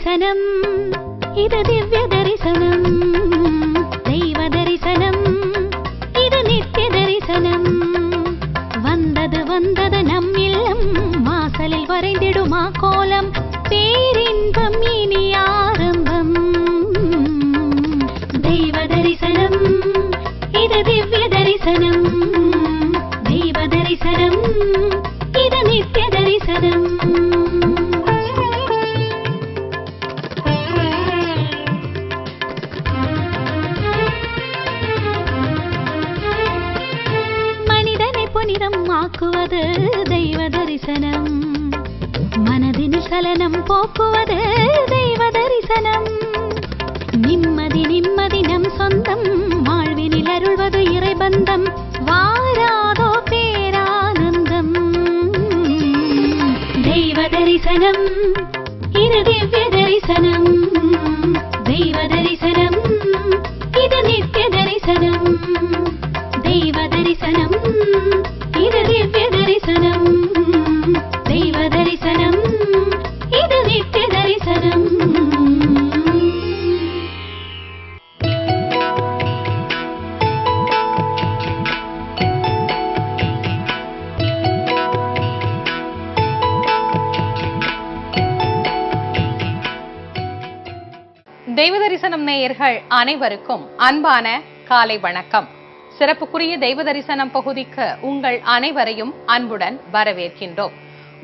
தரிசனம் இது திவ்ய தரிசனம் தெய்வ தரிசனம் இது நித்திய தரிசனம் வந்தது வந்தது நம் இல்லம் வாசலில் வரைந்திடுமா கோலம் பேரின்பம் இனி ஆரம்பம் தெய்வ தரிசனம் இது திவ்ய தரிசனம் தெய்வ தரிசனம் இது நித்திய தரிசனம் ஆக்குவது தெய்வ தரிசனம் மனதின் சலனம் போக்குவது தெய்வ தரிசனம் நிம்மதி நிம்மதி நம் சொந்தம் வாழ்வினில் அருள்வது இறைபந்தம் வாராதோ பேரானந்தம் தெய்வ தரிசனம் இது திவ்ய தரிசனம் தெய்வ தரிசனம் இது நித்திய தரிசனம் தெய்வ தரிசனம் இது திவ்ய தரிசனம் தெய்வ தரிசனம் இது நித்திய தரிசனம் தெய்வ தரிசனம் நேயர்கள் அனைவருக்கும் அன்பான காலை வணக்கம். சிறப்புக்குரிய தெய்வ தரிசனம் பகுதிக்கு உங்கள் அனைவரையும் அன்புடன் வரவேற்கின்றோம்.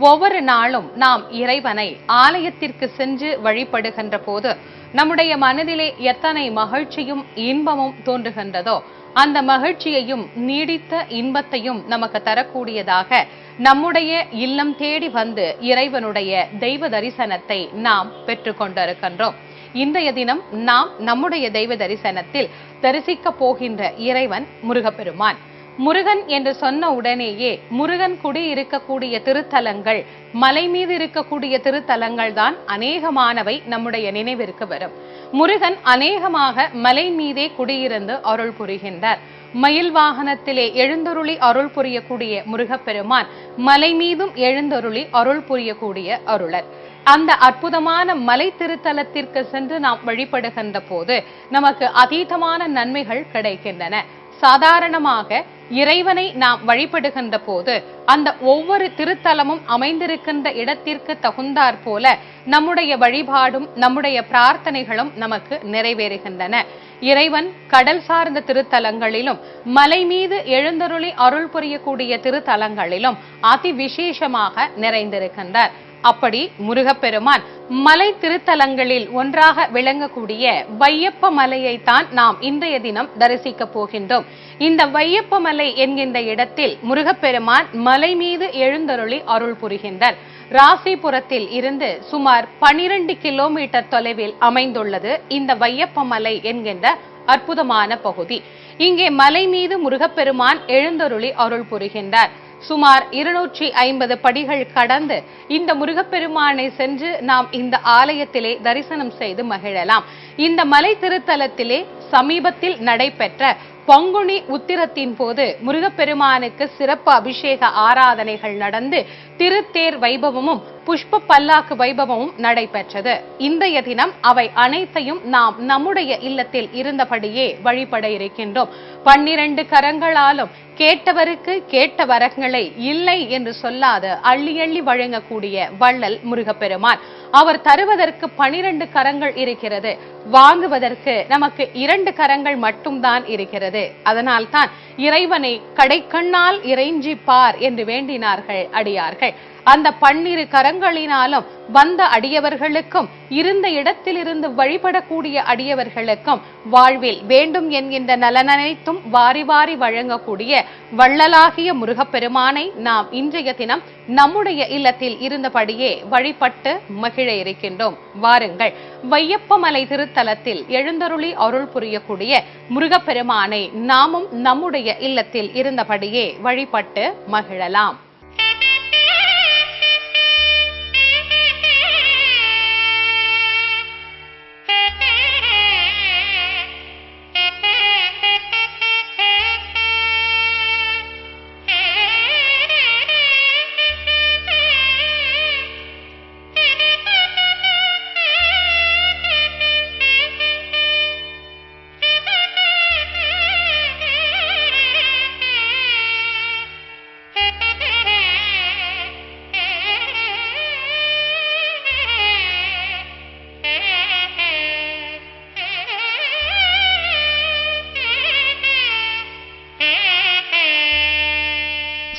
ஒவ்வொரு நாளும் நாம் இறைவனை ஆலயத்திற்கு சென்று வழிபடுகின்ற போது நம்முடைய மனதிலே எத்தனை மகிழ்ச்சியும் இன்பமும் தோன்றுகின்றதோ அந்த மகிழ்ச்சியையும் நீடித்த இன்பத்தையும் நமக்கு தரக்கூடியதாக நம்முடைய இல்லம் தேடி வந்து இறைவனுடைய தெய்வ தரிசனத்தை நாம் பெற்றுக்கொண்டிருக்கின்றோம். இன்றைய தினம் நாம் நம்முடைய தெய்வ தரிசனத்தில் தரிசிக்க போகின்ற இறைவன் முருகப்பெருமான். முருகன் என்று சொன்ன உடனேயே முருகன் குடி இருக்கக்கூடிய திருத்தலங்கள், மலை மீது இருக்கக்கூடிய திருத்தலங்கள் தான் அநேகமானவை நம்முடைய நினைவிற்கு வரும். முருகன் அநேகமாக மலை மீதே குடியிருந்து அருள் புரிகின்றார். மயில் வாகனத்திலே எழுந்தருளி அருள் புரியக்கூடிய முருகப்பெருமான் மலை மீதும் எழுந்தருளி அருள் புரியக்கூடிய அருளர். அந்த அற்புதமான மலை திருத்தலத்திற்கு சென்று நாம் வழிபடுகின்ற போது நமக்கு அதீதமான நன்மைகள் கிடைக்கின்றன. சாதாரணமாக இறைவனை நாம் வழிபடுகின்ற போது அந்த ஒவ்வொரு திருத்தலமும் அமைந்திருக்கின்ற இடத்திற்கு தகுந்தாற் போல நம்முடைய வழிபாடும் நம்முடைய பிரார்த்தனைகளும் நமக்கு நிறைவேறுகின்றன. இறைவன் கடல் சார்ந்த திருத்தலங்களிலும் மலை மீது எழுந்தருளி அருள் புரியக்கூடிய திருத்தலங்களிலும் அதி விசேஷமாக நிறைந்திருக்கின்றார். அப்படி முருகப்பெருமான் மலை திருத்தலங்களில் ஒன்றாக விளங்கக்கூடிய வையப்ப மலையைத்தான் நாம் இன்றைய தினம் தரிசிக்க போகின்றோம். இந்த வையப்ப மலை என்கின்ற இடத்தில் முருகப்பெருமான் மலை மீது எழுந்தருளி அருள் புரிகின்றார். ராசிபுரத்தில் இருந்து சுமார் 12 கிலோமீட்டர் தொலைவில் அமைந்துள்ளது இந்த வையப்ப மலை என்கின்ற அற்புதமான பகுதி. இங்கே மலை மீது முருகப்பெருமான் எழுந்தருளி அருள் புரிகின்றார். சுமார் 250 படிகள் கடந்து இந்த முருகப்பெருமானை சென்று நாம் இந்த ஆலயத்திலே தரிசனம் செய்து மகிழலாம். இந்த மலை திருத்தலத்திலே சமீபத்தில் நடைபெற்ற பங்குனி உத்திரத்தின் போது முருகப்பெருமானுக்கு சிறப்பு அபிஷேக ஆராதனைகள் நடந்து திருத்தேர் வைபவமும் புஷ்ப பல்லாக்கு வைபவமும் நடைபெற்றது. இன்றைய தினம் அவை அனைத்தையும் நாம் நம்முடைய இல்லத்தில் இருந்தபடியே வழிபட இருக்கின்றோம். 12 கரங்களாலும் கேட்டவருக்கு கேட்ட வரங்களை இல்லை என்று சொல்லாது அள்ளி அள்ளி வழங்கக்கூடிய வள்ளல் முருகப்பெருமான். அவர் தருவதற்கு 12 கரங்கள் இருக்கிறது, வாங்குவதற்கு நமக்கு 2 கரங்கள் மட்டும்தான் இருக்கிறது. அதனால்தான் இறைவனை கடைக்கண்ணால் இறைஞ்சி பார் என்று வேண்டினார்கள் அடியார்கள். அந்த 12 கரங்களினாலும் வந்த அடியவர்களுக்கும் இருந்த இடத்திலிருந்து வழிபடக்கூடிய அடியவர்களுக்கும் வாழ்வில் வேண்டும் என்கின்ற நலனனைத்தும் வாரி வாரி வழங்கக்கூடிய வள்ளலாகிய முருகப்பெருமானை நாம் இன்றைய தினம் நம்முடைய இல்லத்தில் இருந்தபடியே வழிபட்டு மகிழ இருக்கின்றோம். வாருங்கள், வையப்பமலை திருத்தலத்தில் எழுந்தருளி அருள் புரியக்கூடிய முருகப்பெருமானை நாமும் நம்முடைய இல்லத்தில் இருந்தபடியே வழிபட்டு மகிழலாம்.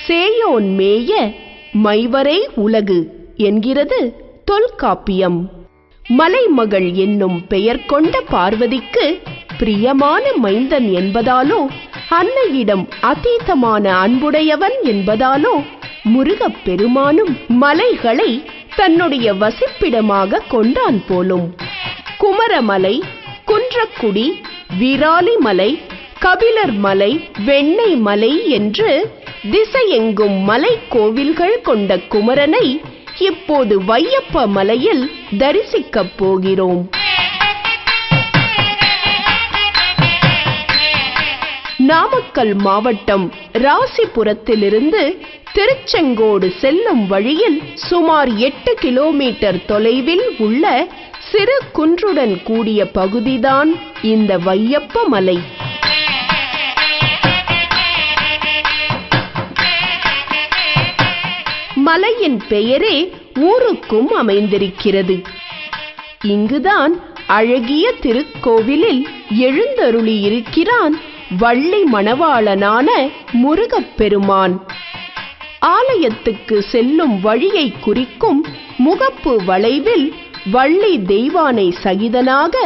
சேயோன் மேய மைவரை உலகு என்கிறது தொல்காப்பியம். மலைமகள் என்னும் பெயர் கொண்ட பார்வதிக்கு பிரியமான மைந்தன் என்பதாலோ, அன்னையிடம் அதீதமான அன்புடையவன் என்பதாலோ முருகப் பெருமானும் மலைகளை தன்னுடைய வசிப்பிடமாக கொண்டான் போலும். குமரமலை, குன்றக்குடி, விராலிமலை, கபிலர் மலை, வெண்ணை மலை என்று திசையெங்கும் மலை கோவில்கள் கொண்ட குமரனை இப்போது வையப்ப மலையில் தரிசிக்கப் போகிறோம். நாமக்கல் மாவட்டம் ராசிபுரத்திலிருந்து திருச்செங்கோடு செல்லும் வழியில் சுமார் 8 கிலோமீட்டர் தொலைவில் உள்ள சிறு குன்றுடன் கூடிய பகுதிதான் இந்த வையப்ப மலை. மலையின் பெயரே ஊருக்கும் அமைந்திருக்கிறது. இங்குதான் அழகிய திருக்கோவிலில் எழுந்தருளியிருக்கிறான் வள்ளி மணவாளனான முருகப்பெருமான். ஆலயத்துக்கு செல்லும் வழியை குறிக்கும் முகப்பு வளைவில் வள்ளி தெய்வானை சகிதனாக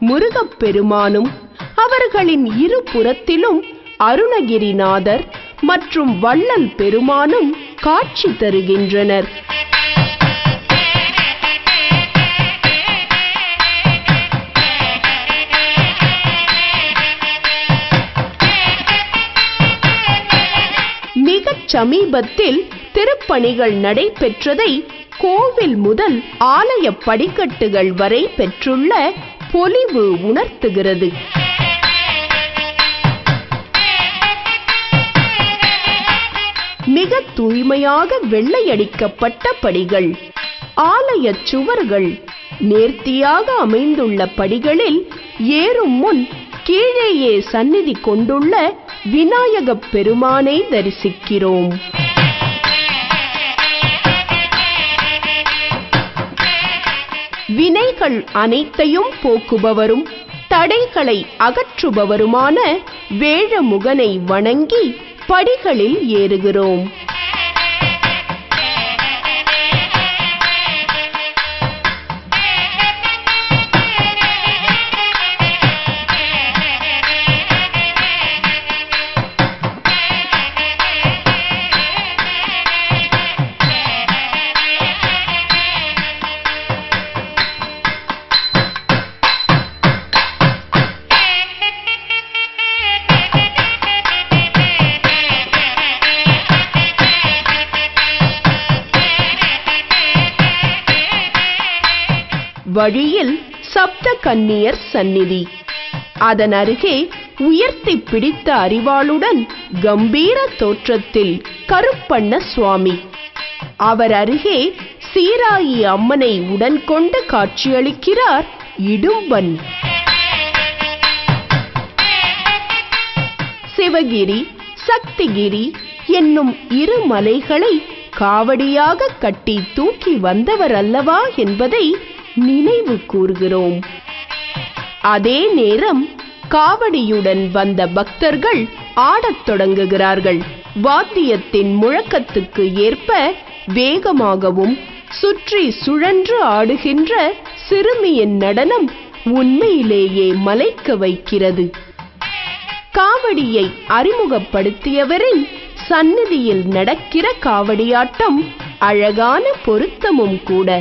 முருகப்பெருமானும் அவர்களின் இருபுறத்திலும் அருணகிரிநாதர் மற்றும் வள்ளல் பெருமானும் காட்சி தருகின்றனர். மிகச் சமீபத்தில் திருப்பணிகள் நடைபெற்றதை கோவில் முதல் ஆலய படிக்கட்டுகள் வரை பெற்றுள்ள பொலிவு உணர்த்துகிறது. மிக தூய்மையாக வெள்ளையடிக்கப்பட்ட படிகள், ஆலய சுவர்கள், நேர்த்தியாக அமைந்துள்ள படிகளில் ஏறும் முன் கீழேயே சந்நிதி கொண்டுள்ள விநாயகப் பெருமானை தரிசிக்கிறோம். வினைகள் அனைத்தையும் போக்குபவரும் தடைகளை அகற்றுபவருமான வேழமுகனை வணங்கி படிகளில் ஏறுகிறோம். வழியில் சப்த கன்னியர் சந்நிதி, அதன் அருகே உயர்த்தி பிடித்த அரிவாளுடன் கம்பீர தோற்றத்தில் கருப்பண்ண சுவாமி, அவர் அருகே சீராயி அம்மனை உடன் கொண்டு காட்சியளிக்கிறார் இடும்பன். சிவகிரி, சக்திகிரி என்னும் இரு மலைகளை காவடியாக கட்டி தூக்கி வந்தவர் அல்லவா என்பதை நினைவு கூர்கிறோம். அதே நேரம் காவடியுடன் வந்த பக்தர்கள் ஆடத் தொடங்குகிறார்கள். வாத்தியத்தின் முழக்கத்துக்கு ஏற்ப வேகமாகவும் சுற்றி சுழன்று ஆடுகின்ற சிறுமியின் நடனம் உண்மையிலேயே மலைக்க வைக்கிறது. காவடியை அறிமுகப்படுத்தியவரின் சந்நிதியில் நடக்கிற காவடியாட்டம் அழகான பொருத்தமும் கூட.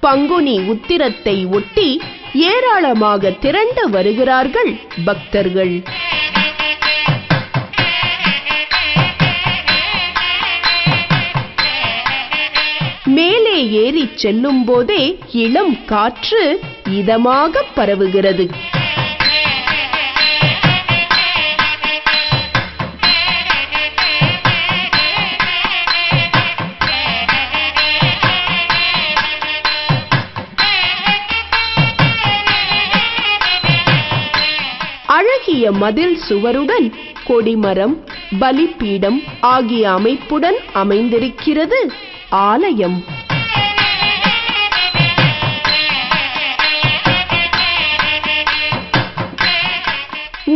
பங்குனி உத்திரத்தை ஒட்டி ஏராளமாக திரண்டு வருகிறார்கள் பக்தர்கள். மேலே ஏறிச் செல்லும் போதே இளம் காற்று இதமாக பரவுகிறது. அழகிய மதில் சுவருடன் கொடிமரம், பலிபீடம் ஆகிய அமைப்புடன் அமைந்திருக்கிறது ஆலயம்.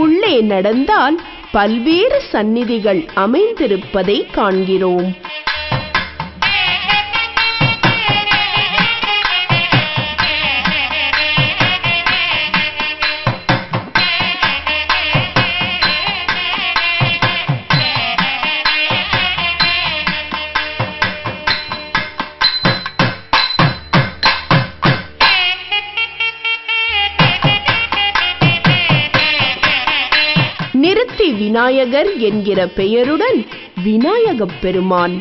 உள்ளே நடந்தால் பல்வேறு சந்நிதிகள் அமைந்திருப்பதை காண்கிறோம். நிறுத்தி விநாயகர் என்கிற பெயருடன் விநாயகப் பெருமான்,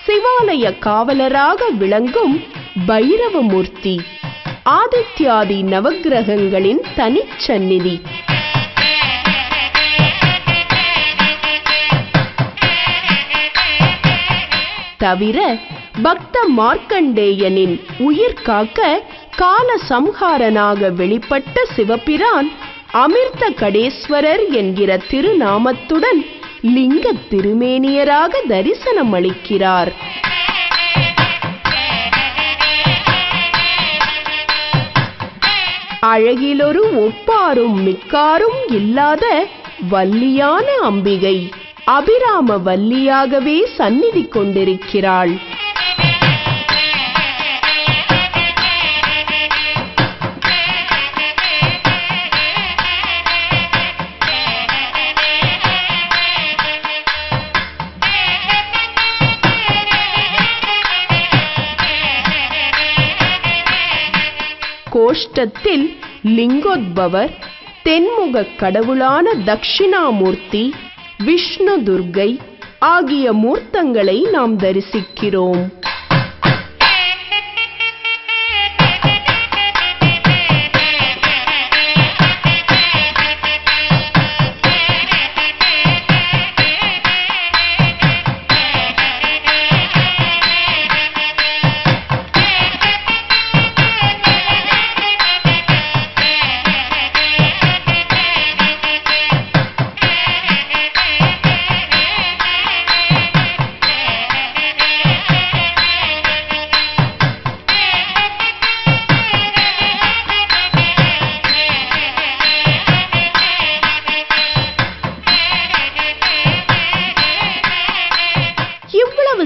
சிவாலய காவலராக விளங்கும் பைரவமூர்த்தி, ஆதித்யாதி நவக்கிரகங்களின் தனிச்சந்நிதி. தவிர பக்த மார்க்கண்டேயனின் உயிர் காக்க கால சம்ஹாரனாக வெளிப்பட்ட சிவபிரான் அமிர்த கடேஸ்வரர் என்கிற திருநாமத்துடன் லிங்க திருமேனியராக தரிசனம் அளிக்கிறார். அழகிலொரு ஒப்பாரும் மிக்காரும் இல்லாத வள்ளியான அம்பிகை அபிராம வள்ளியாகவே சந்நிதி கொண்டிருக்கிறாள். கோஷ்டத்தில் லிங்கோத்பவர், தென்முக கடவுளான தட்சிணாமூர்த்தி, விஷ்ணு துர்க்கை ஆகிய மூர்த்தங்களை நாம் தரிசிக்கிறோம்.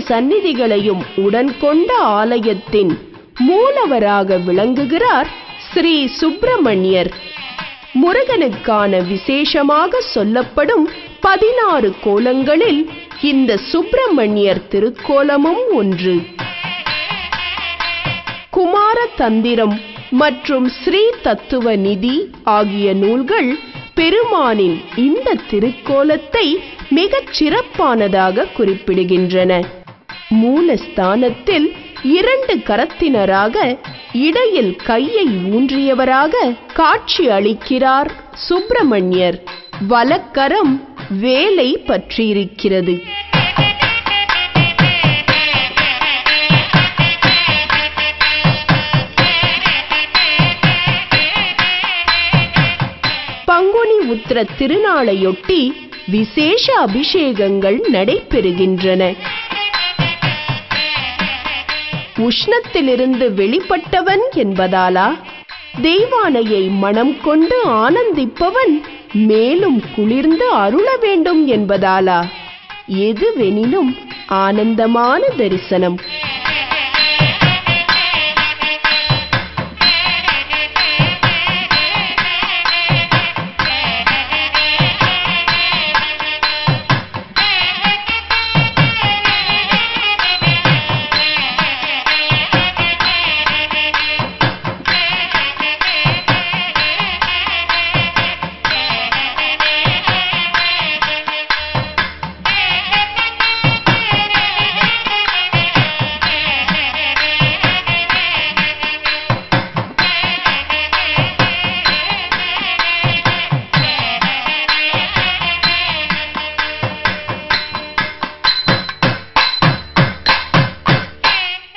சந்நிதிகளையும் உடன் கொண்ட ஆலயத்தின் மூலவராக விளங்குகிறார் ஸ்ரீ சுப்பிரமணியர். முருகனுக்கான விசேஷமாக சொல்லப்படும் 16 கோலங்களில் இந்த சுப்பிரமணியர் திருக்கோலமும் ஒன்று. குமார தந்திரம் மற்றும் ஸ்ரீ தத்துவ நிதி ஆகிய நூல்கள் பெருமானின் இந்த திருக்கோலத்தை மிகச் சிறப்பானதாக குறிப்பிடுகின்றன. மூலஸ்தானத்தில் 2 கரத்தினராக இடையில் கையை ஊன்றியவராக காட்சி அளிக்கிறார் சுப்பிரமணியர். வலக்கரம் வேலை பற்றியிருக்கிறது. பங்குனி உத்திர திருநாளையொட்டி விசேஷ அபிஷேகங்கள் நடைபெறுகின்றன. உஷ்ணத்திலிருந்து வெளிப்பட்டவன் என்பதாலா, தெய்வானையை மனம் கொண்டு ஆனந்திப்பவன் மேலும் குளிர்ந்து அருள வேண்டும் என்பதாலா, எதுவெனினும் ஆனந்தமான தரிசனம்.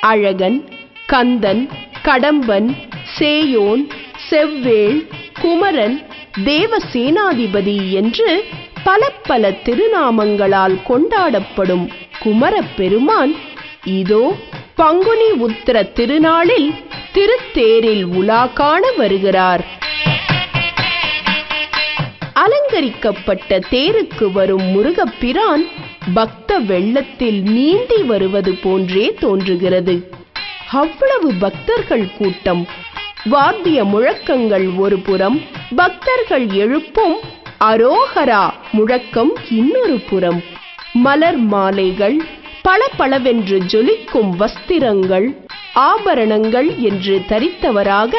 அழகன், கந்தன், கடம்பன், சேயோன், செவ்வேள், குமரன், தேவசேனாதிபதி என்று பல பல திருநாமங்களால் கொண்டாடப்படும் குமரப்பெருமான் இதோ பங்குனி உத்திர திருநாளில் திருத்தேரில் உலா காண வருகிறார். அலங்கரிக்கப்பட்ட தேருக்கு வரும் முருகப்பிரான் பக்த வெள்ளத்தில் நீந்தி வருவது போன்றே தோன்றுகிறது. அவ்வளவு பக்தர்கள் கூட்டம், வாத்திய முழக்கங்கள் ஒரு புறம், பக்தர்கள் எழுப்பும் அரோகரா முழக்கம் இன்னொரு புறம். மலர் மாலைகள், பளபளவென்று ஜொலிக்கும் வஸ்திரங்கள், ஆபரணங்கள் என்று தரித்தவராக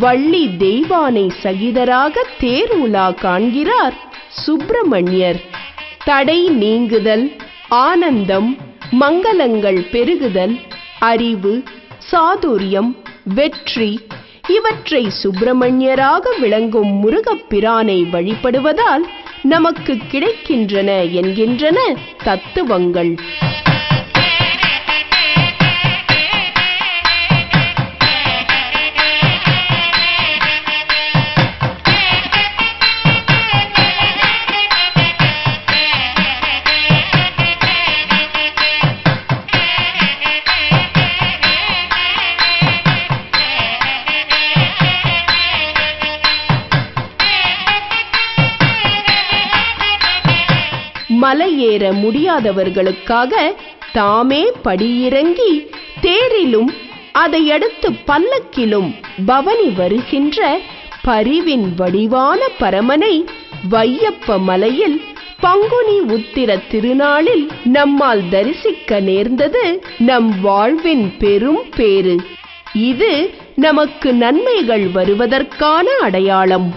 வள்ளி தெய்வானை சகிதராக தேர் உலா காண்கிறார் சுப்பிரமணியர். தடை நீங்குதல், ஆனந்தம், மங்களங்கள் பெருகுதல், அறிவு, சாதுரியம், வெற்றி இவற்றை சுப்பிரமணியராக விளங்கும் முருகப்பிரானை வழிபடுவதால் நமக்கு கிடைக்கின்றன என்கின்றன தத்துவங்கள். மலையேற முடியாதவர்களுக்காக தாமே படியிறங்கி தேரிலும் அதையடுத்து பல்லக்கிலும் பவனி வருகின்ற பரிவின் வடிவான பரமனை வையப்ப மலையில் பங்குனி உத்திர திருநாளில் நம்மால் தரிசிக்க நேர்ந்தது நம் வாழ்வின் பெரும் பேறு. இது நமக்கு நன்மைகள் வருவதற்கான அடையாளம்.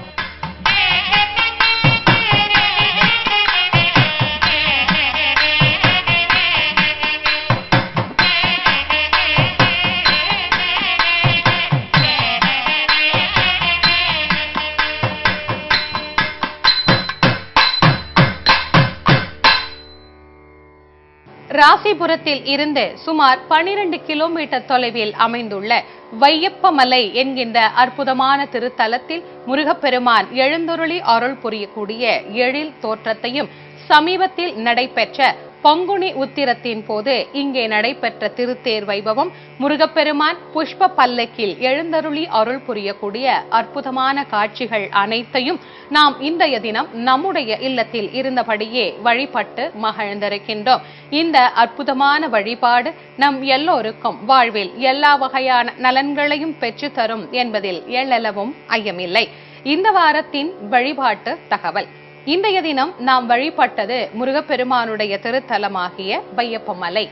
ராசிபுரத்தில் இருந்து சுமார் 12 கிலோமீட்டர் தொலைவில் அமைந்துள்ள வையப்ப மலை என்கின்ற அற்புதமான திருத்தலத்தில் முருகப்பெருமான் எழுந்தருளி அருள் புரியக்கூடிய எழில் தோற்றத்தையும் சமீபத்தில் நடைபெற்ற பங்குனி உத்திரத்தின் போது இங்கே நடைபெற்ற திருத்தேர் வைபவம், முருகப்பெருமான் புஷ்ப பல்லக்கில் எழுந்தருளி அருள் புரியக்கூடிய அற்புதமான காட்சிகள் அனைத்தையும் நாம் இன்றைய தினம் நம்முடைய இல்லத்தில் இருந்தபடியே வழிபட்டு மகிழ்ந்திருக்கின்றோம். இந்த அற்புதமான வழிபாடு நம் எல்லோருக்கும் வாழ்வில் எல்லா வகையான நலன்களையும் பெற்று தரும் என்பதில் எள்ளளவும் ஐயமில்லை. இந்த வாரத்தின் வழிபாட்டு தகவல். இன்றைய தினம் நாம் வழிபட்டது முருகப்பெருமானுடைய திருத்தலமாகிய வையப்ப மலை.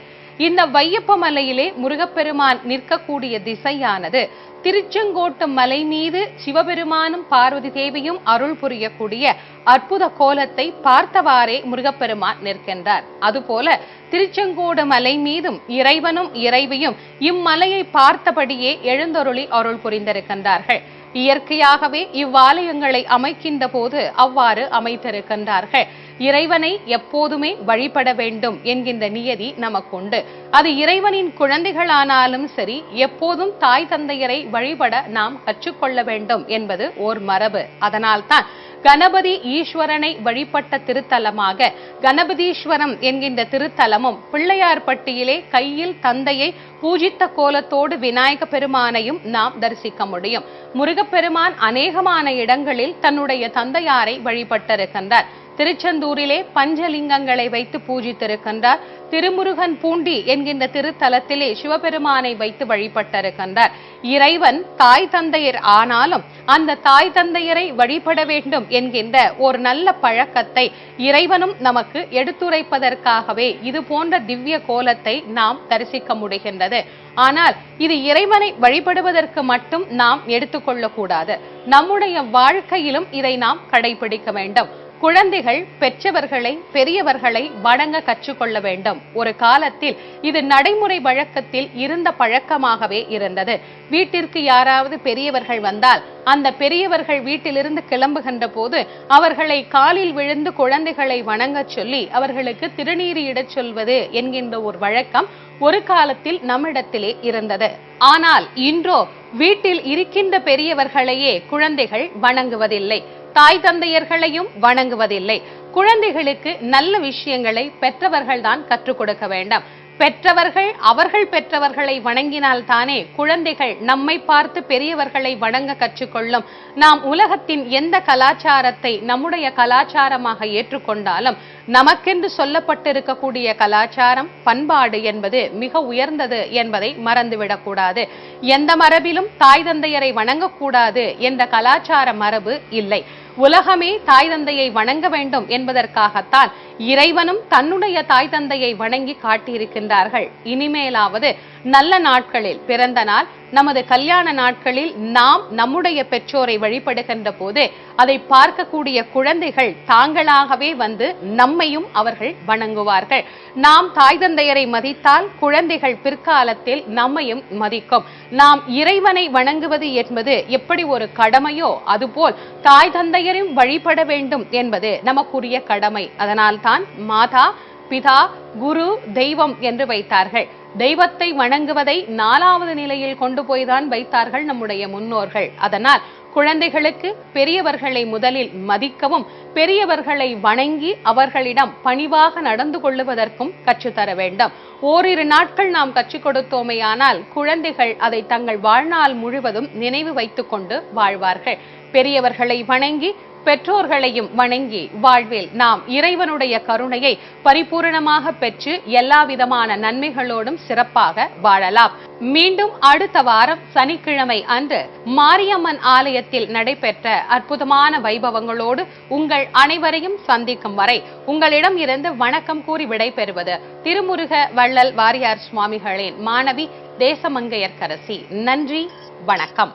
இந்த வையப்ப மலையிலே முருகப்பெருமான் நிற்கக்கூடிய திசையானது திருச்செங்கோட்டு மலை மீது சிவபெருமானும் பார்வதி தேவியும் அருள் புரியக்கூடிய அற்புத கோலத்தை பார்த்தவாறே முருகப்பெருமான் நிற்கின்றார். அதுபோல திருச்செங்கோடு மலை மீதும் இறைவனும் இறைவியும் இம்மலையை பார்த்தபடியே எழுந்தருளி அருள் புரிந்திருக்கின்றார்கள். இயற்கையாகவே இவ்வாலயங்களை அமைக்கின்ற போது அவ்வாறு அமைத்திருக்கின்றார்கள். இறைவனை எப்போதுமே வழிபட வேண்டும் என்கின்ற நியதி நமக்குண்டு. அது இறைவனின் குழந்தைகளானாலும் சரி, எப்போதும் தாய் தந்தையரை வழிபட நாம் கற்றுக்கொள்ள வேண்டும் என்பது ஓர் மரபு. அதனால்தான் கணபதி ஈஸ்வரனை வழிபட்ட திருத்தலமாக கணபதீஸ்வரம் என்கின்ற திருத்தலமும், பிள்ளையார்பட்டியிலே கையில் தந்தையை பூஜித்த கோலத்தோடு விநாயக பெருமானையும் நாம் தரிசிக்க முடியும். முருகப்பெருமான் அநேகமான இடங்களில் தன்னுடைய தந்தையாரை வழிபட்டிருக்கின்றார். திருச்செந்தூரிலே பஞ்சலிங்கங்களை வைத்து பூஜித்திருக்கின்றார். திருமுருகன் பூண்டி என்கின்ற திருத்தலத்திலே சிவபெருமானை வைத்து வழிபட்டிருக்கின்றார். இறைவன் தாய் தந்தையர் ஆனாலும் அந்த தாய் தந்தையரை வழிபட வேண்டும் என்கின்ற ஒரு நல்ல பழக்கத்தை இறைவனும் நமக்கு எடுத்துரைப்பதற்காகவே இது போன்ற திவ்ய கோலத்தை நாம் தரிசிக்க முடிகின்றது. ஆனால் இது இறைவனை வழிபடுவதற்கு மட்டும் நாம் எடுத்துக்கொள்ளக்கூடாது. நம்முடைய வாழ்க்கையிலும் இதை நாம் கடைபிடிக்க வேண்டும். குழந்தைகள் பெற்றவர்களை பெரியவர்களை வணங்க கற்றுக்கொள்ள வேண்டும். ஒரு காலத்தில் இது நடைமுறை வழக்கத்தில் இருந்த பழக்கமாகவே இருந்தது. வீட்டிற்கு யாராவது பெரியவர்கள் வந்தால் அந்த பெரியவர்கள் வீட்டிலிருந்து கிளம்புகின்ற போது அவர்களை காலில் விழுந்து குழந்தைகளை வணங்க சொல்லி அவர்களுக்கு திருநீறு இடச் சொல்வது என்கின்ற ஒரு வழக்கம் ஒரு காலத்தில் நம்மிடத்திலே இருந்தது. ஆனால் இன்றோ வீட்டில் இருக்கின்ற பெரியவர்களையே குழந்தைகள் வணங்குவதில்லை, தாய் தந்தையர்களையும் வணங்குவதில்லை. குழந்தைகளுக்கு நல்ல விஷயங்களை பெற்றவர்கள் தான் கற்றுக் கொடுக்க வேண்டும். பெற்றவர்கள் அவர்கள் பெற்றவர்களை வணங்கினால் தானே குழந்தைகள் நம்மை பார்த்து பெரியவர்களை வணங்க கற்றுக்கொள்ளும். நாம் உலகத்தின் எந்த கலாச்சாரத்தை நம்முடைய கலாச்சாரமாக ஏற்றுக்கொண்டாலும் நமக்கென்று சொல்லப்பட்டிருக்கக்கூடிய கலாச்சாரம், பண்பாடு என்பது மிக உயர்ந்தது என்பதை மறந்துவிடக்கூடாது. எந்த மரபிலும் தாய் தந்தையரை வணங்கக்கூடாது என்ற கலாச்சார மரபு இல்லை. உலகமே தாய் தந்தையை வணங்க வேண்டும் என்பதற்காகத்தான் இறைவனும் தன்னுடைய தாய் தந்தையை வணங்கி காட்டியிருக்கின்றார்கள். இனிமேலாவது நல்ல நாட்களில், பிறந்த நாள், நமது கல்யாண நாட்களில் நாம் நம்முடைய பெற்றோரை வழிபடுகின்ற போது அதை பார்க்கக்கூடிய குழந்தைகள் தாங்களாகவே வந்து நம்மையும் அவர்கள் வணங்குவார்கள். நாம் தாய் தந்தையரை மதித்தால் குழந்தைகள் பிற்காலத்தில் நம்மையும் மதிக்கும். நாம் இறைவனை வணங்குவது என்பது எப்படி ஒரு கடமையோ அதுபோல் தாய் தந்தையரையும் வழிபட வேண்டும் என்பது நமக்குரிய கடமை. அதனால்தான் மாதா, பிதா, குரு, தெய்வம் என்று வைத்தார்கள். தெய்வத்தை வணங்குவதை 4வது நிலையில் கொண்டு போய்தான் வைத்தார்கள் நம்முடைய முன்னோர்கள். அதனால் குழந்தைகளுக்கு பெரியவர்களை முதலில் மதிக்கவும், பெரியவர்களை வணங்கி அவர்களிடம் பணிவாக நடந்து கொள்ளுவதற்கும் கற்றுத்தர வேண்டும். ஓரிரு நாட்கள் நாம் கற்றுக் கொடுத்தோமேயானால் குழந்தைகள் அதை தங்கள் வாழ்நாள் முழுவதும் நினைவு வைத்துக் கொண்டு வாழ்வார்கள். பெரியவர்களை வணங்கி பெற்றோர்களையும் வணங்கி வாழ்வில் நாம் இறைவனுடைய கருணையை பரிபூரணமாக பெற்று எல்லா விதமான நன்மைகளோடும் சிறப்பாக வாழலாம். மீண்டும் அடுத்த வாரம் சனிக்கிழமை அன்று மாரியம்மன் ஆலயத்தில் நடைபெற்ற அற்புதமான வைபவங்களோடு உங்கள் அனைவரையும் சந்திக்கும் வரை உங்களிடம் இருந்து வணக்கம் கூறி விடைபெறுவது திருமுருக வள்ளல் வாரியார் சுவாமிகளின் மாணவி தேசமங்கையர்க்கரசி. நன்றி, வணக்கம்.